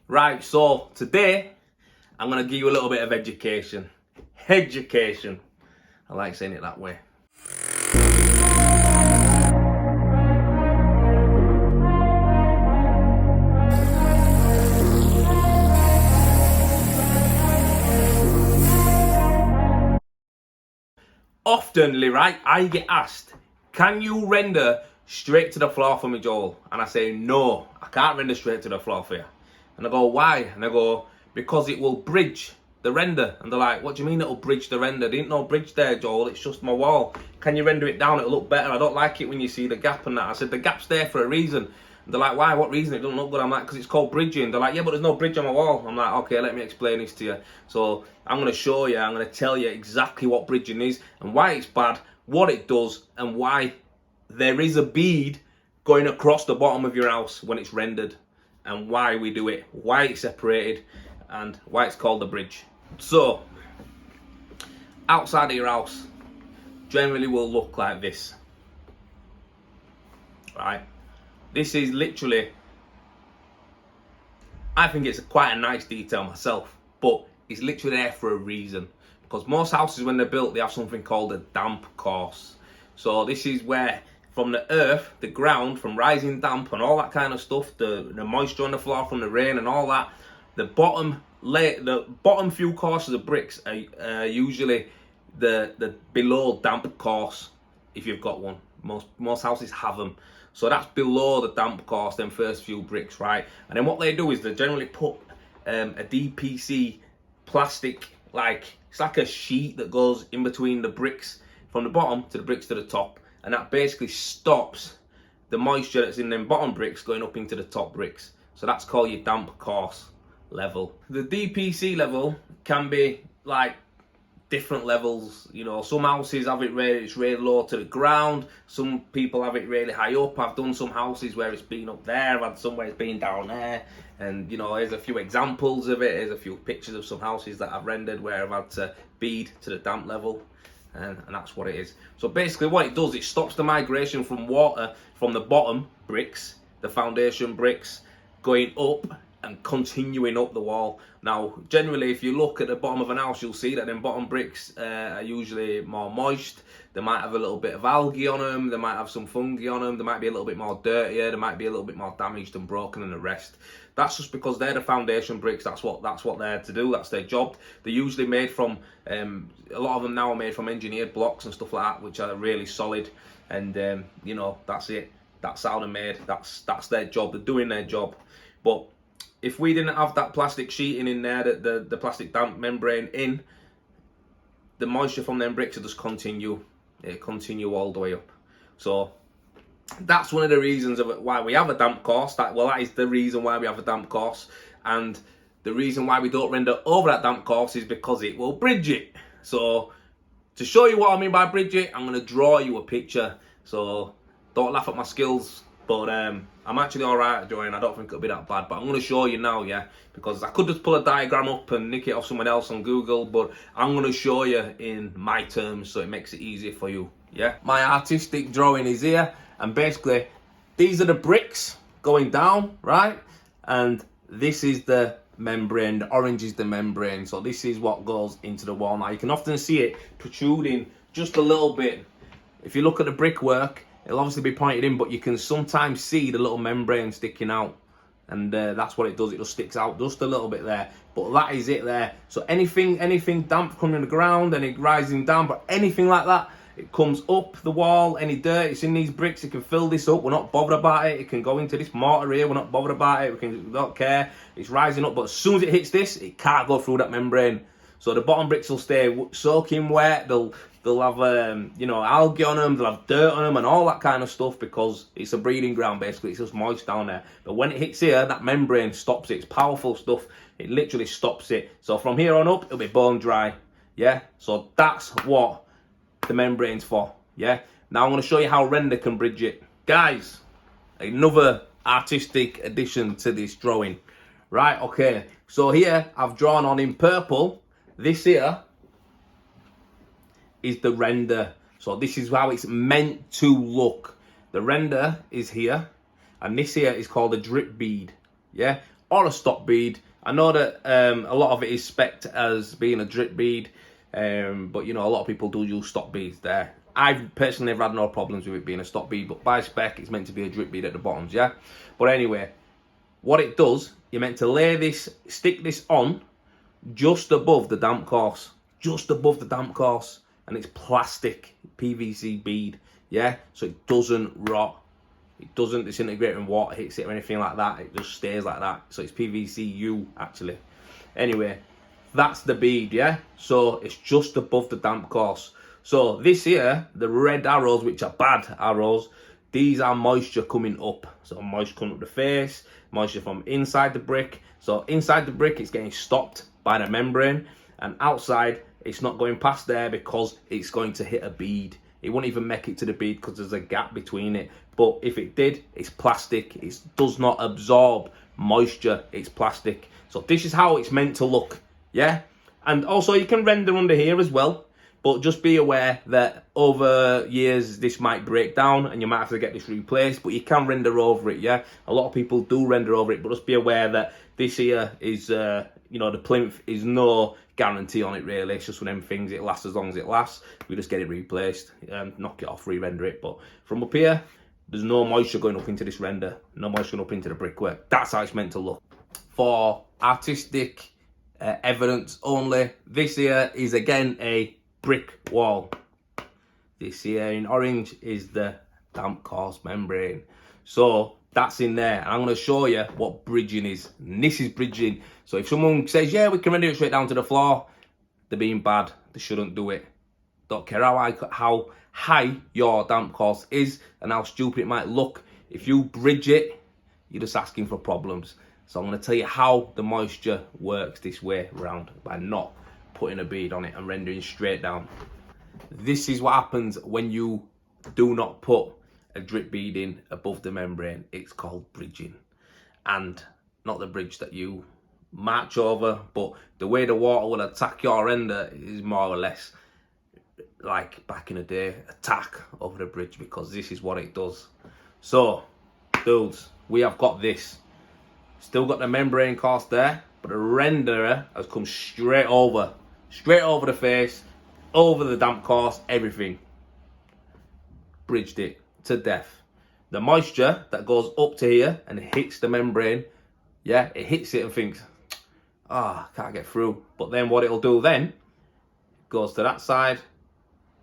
Right, so today I'm going to give you a little bit of education. Education. I like saying it that way. Oftenly, right, I get asked, can you render straight to the floor for me, Joel? And I say, no, I can't render straight to the floor for you. And I go, why? And I go, because it will bridge the render. And they're like, what do you mean it'll bridge the render? There ain't no bridge there, Joel, it's just my wall. Can you render it down? It'll look better. I don't like it when you see the gap and that. I said, the gap's there for a reason. And they're like, why? What reason? It doesn't look good. I'm like, because it's called bridging. They're like, yeah, but there's no bridge on my wall. I'm like, okay, let me explain this to you. So I'm going to show you, I'm going to tell you exactly what bridging is and why it's bad, what it does, and why there is a bead going across the bottom of your house when it's rendered, and why we do it, why it's separated, and why it's called a bridge. So, outside of your house generally will look like this, right? This is literally, I think it's quite a nice detail myself, but it's literally there for a reason. Because most houses, when they're built, they have something called a damp course. So this is where, from the earth, the ground, from rising damp and all that kind of stuff, the moisture on the floor from the rain and all that, the bottom few courses of bricks are usually the below damp course, if you've got one. Most houses have them. So that's below the damp course, them first few bricks, right? And then what they do is they generally put a DPC plastic, it's like a sheet that goes in between the bricks from the bottom to the bricks to the top. And that basically stops the moisture that's in them bottom bricks going up into the top bricks. So that's called your damp course level. The DPC level can be like different levels, you know. Some houses have it it's really low to the ground. Some people have it really high up. I've done some houses where it's been up there. I've had some where it's been down there. And, you know, here's a few examples of it. Here's a few pictures of some houses that I've rendered where I've had to bead to the damp level. And that's what it is. So basically what it does, it stops the migration from water from the bottom bricks, the foundation bricks, going up and continuing up the wall. Now, generally, if you look at the bottom of an house, you'll see that them bottom bricks are usually more moist. They might have a little bit of algae on them. They might have some fungi on them. They might be a little bit more dirtier. They might be a little bit more damaged and broken than the rest. That's just because they're the foundation bricks. That's what they're to do. That's their job. They're usually made from, a lot of them now are made from engineered blocks and stuff like that, which are really solid. And, you know, that's it. That's how they're made. That's their job. They're doing their job. But if we didn't have that plastic sheeting in there, the plastic damp membrane in, the moisture from them bricks will just continue. It'll continue all the way up. So that's one of the reasons of why we have a damp course. That is the reason why we have a damp course. And the reason why we don't render over that damp course is because it will bridge it. So to show you what I mean by bridge it, I'm going to draw you a picture. So don't laugh at my skills. But I'm actually alright at drawing. I don't think it'll be that bad. But I'm going to show you now, yeah? Because I could just pull a diagram up and nick it off someone else on Google. But I'm going to show you in my terms so it makes it easier for you, yeah? My artistic drawing is here. And basically, these are the bricks going down, right? And this is the membrane. The orange is the membrane. So this is what goes into the wall. Now, you can often see it protruding just a little bit. If you look at the brickwork, it'll obviously be pointed in, but you can sometimes see the little membrane sticking out. And that's what it does. It just sticks out just a little bit there. But that is it there. So anything damp coming in the ground, any rising damp or anything like that, it comes up the wall. Any dirt, it's in these bricks. It can fill this up. We're not bothered about it. It can go into this mortar here. We're not bothered about it. We don't care. It's rising up. But as soon as it hits this, it can't go through that membrane. So the bottom bricks will stay soaking wet. They'll have you know, algae on them. They'll have dirt on them and all that kind of stuff because it's a breeding ground basically. It's just moist down there. But when it hits here, that membrane stops it. It's powerful stuff. It literally stops it. So from here on up, it'll be bone dry. Yeah. So that's what the membrane's for. Yeah. Now I'm going to show you how render can bridge it, guys. Another artistic addition to this drawing. Right. Okay. So here I've drawn on in purple. This here is the render. So this is how it's meant to look. The render is here, and this here is called a drip bead. Yeah. or a stop bead. I know that a lot of it is spec'd as being a drip bead, but you know, a lot of people do use stop beads there. I've personally never had no problems with it being a stop bead, but by spec it's meant to be a drip bead at the bottoms, yeah? But anyway, what it does, you're meant to lay this, stick this on just above the damp course, just above the damp course, and it's plastic PVC bead, yeah? So it doesn't rot, it doesn't disintegrate when water hits it or anything like that, it just stays like that. So it's PVCU actually. Anyway, that's the bead, yeah? So it's just above the damp course. So this here, the red arrows, which are bad arrows, these are moisture coming up. So moisture coming up the face, moisture from inside the brick. So inside the brick, it's getting stopped by the membrane, and outside, it's not going past there because it's going to hit a bead. It won't even make it to the bead because there's a gap between it. But if it did, it's plastic. It does not absorb moisture. It's plastic. So this is how it's meant to look, yeah? And also you can render under here as well. But just be aware that over years, this might break down and you might have to get this replaced, but you can render over it, yeah? A lot of people do render over it, but just be aware that this here is, you know, the plinth is no guarantee on it really. It's just one of them things, it lasts as long as it lasts. We just get it replaced, knock it off, re-render it. But from up here, there's no moisture going up into this render, no moisture going up into the brickwork. That's how it's meant to look. For artistic evidence only, this here is again a brick wall. This here in orange is the damp course membrane. So that's in there. And I'm going to show you what bridging is. And this is bridging. So if someone says, yeah, we can render it straight down to the floor, they're being bad. They shouldn't do it. Don't care how high your damp course is and how stupid it might look. If you bridge it, you're just asking for problems. So I'm going to tell you how the moisture works this way around by not putting a bead on it and rendering straight down. This is what happens when you do not put a drip bead in above the membrane. It's called bridging, and not the bridge that you march over, but the way the water will attack your render is more or less like back in the day, attack over the bridge, because this is what it does. So dudes, we have got this, still got the membrane course there, but the renderer has come straight over the face, over the damp course, everything. Bridged it to death. The moisture that goes up to here and hits the membrane, yeah, it hits it and thinks, can't get through. But then what it'll do then, goes to that side,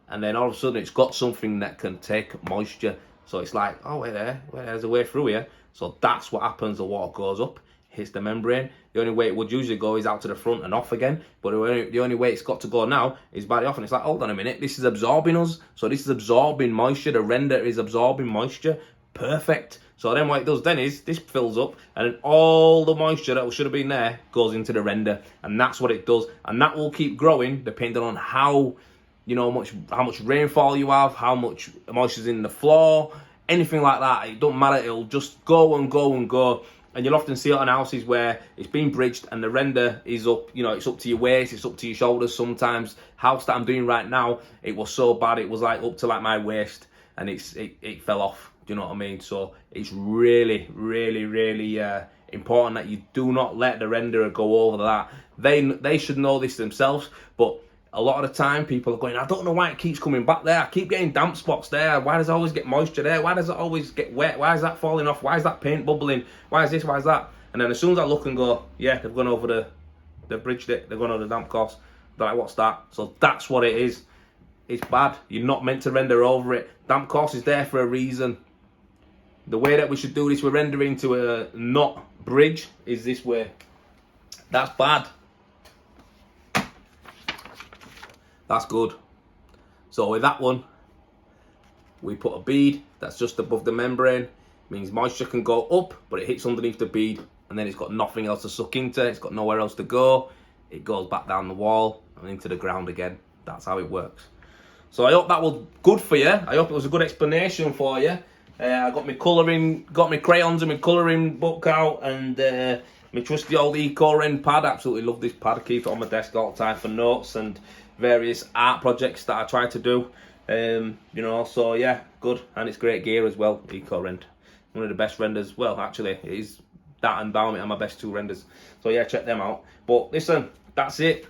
and then all of a sudden it's got something that can take moisture. So it's like, oh, wait there's a way through here. So that's what happens, the water goes up, hits the membrane. The only way it would usually go is out to the front and off again, but the only way it's got to go now is by the off. And it's like, hold on a minute, this is absorbing us, so this is absorbing moisture, the render is absorbing moisture, perfect. So then what it does then is this fills up, and then all the moisture that should have been there goes into the render, and that's what it does. And that will keep growing depending on how, you know, how much rainfall you have, how much moisture's in the floor, anything like that. It don't matter, it'll just go and go and go. And you'll often see it on houses where it's been bridged and the render is up, you know, it's up to your waist, it's up to your shoulders sometimes. House that I'm doing right now, it was so bad, it was like up to like my waist, and it fell off, do you know what I mean? So it's really, really, really important that you do not let the renderer go over that. They should know this themselves, but a lot of the time people are going, I don't know why it keeps coming back there. I keep getting damp spots there. Why does it always get moisture there? Why does it always get wet? Why is that falling off? Why is that paint bubbling? Why is this? Why is that? And then as soon as I look and go, yeah, they've gone over they've bridged it. They've gone over the damp course. They're like, what's that? So that's what it is. It's bad. You're not meant to render over it. Damp course is there for a reason. The way that we should do this, we're rendering to a not bridge, is this way. That's bad. That's good. So with that one, we put a bead that's just above the membrane. Means moisture can go up, but it hits underneath the bead, and then it's got nothing else to suck into. It's got nowhere else to go. It goes back down the wall and into the ground again. That's how it works. So I hope that was good for you. I hope it was a good explanation for you. I got my colouring, got my crayons and my colouring book out, and my trusty old EcoRend pad. Absolutely love this pad. I keep it on my desk all the time for notes and various art projects that I try to do. You know, so yeah, good. And it's great gear as well, EcoRend. One of the best renders. Well, actually, it is That and Balmy are my best 2 renders. So yeah, check them out. But listen, that's it.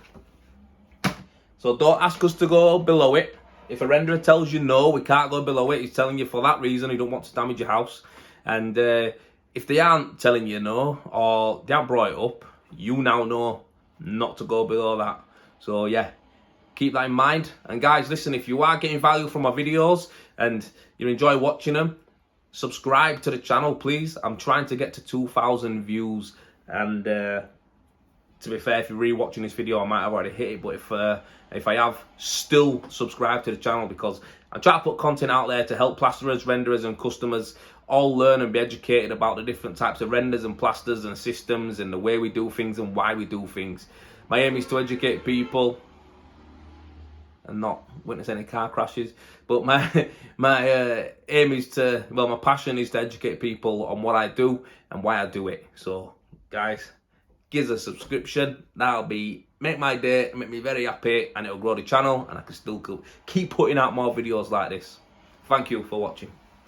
So don't ask us to go below it. If a renderer tells you no, we can't go below it, he's telling you for that reason he don't want to damage your house. And if they aren't telling you no, or they haven't brought it up, you now know not to go below that. So yeah, keep that in mind. And guys, listen, if you are getting value from my videos and you enjoy watching them, subscribe to the channel, please. I'm trying to get to 2,000 views. And to be fair, if you're re-watching this video, I might have already hit it. But if I have, still subscribe to the channel, because I'm trying to put content out there to help plasterers, renderers and customers all learn and be educated about the different types of renders and plasters and systems and the way we do things and why we do things. My aim is to educate people and not witness any car crashes. But my aim is to, well, my passion is to educate people on what I do and why I do it. So guys, give us a subscription. That'll make my day, make me very happy, and it'll grow the channel, and I can still keep putting out more videos like this. Thank you for watching.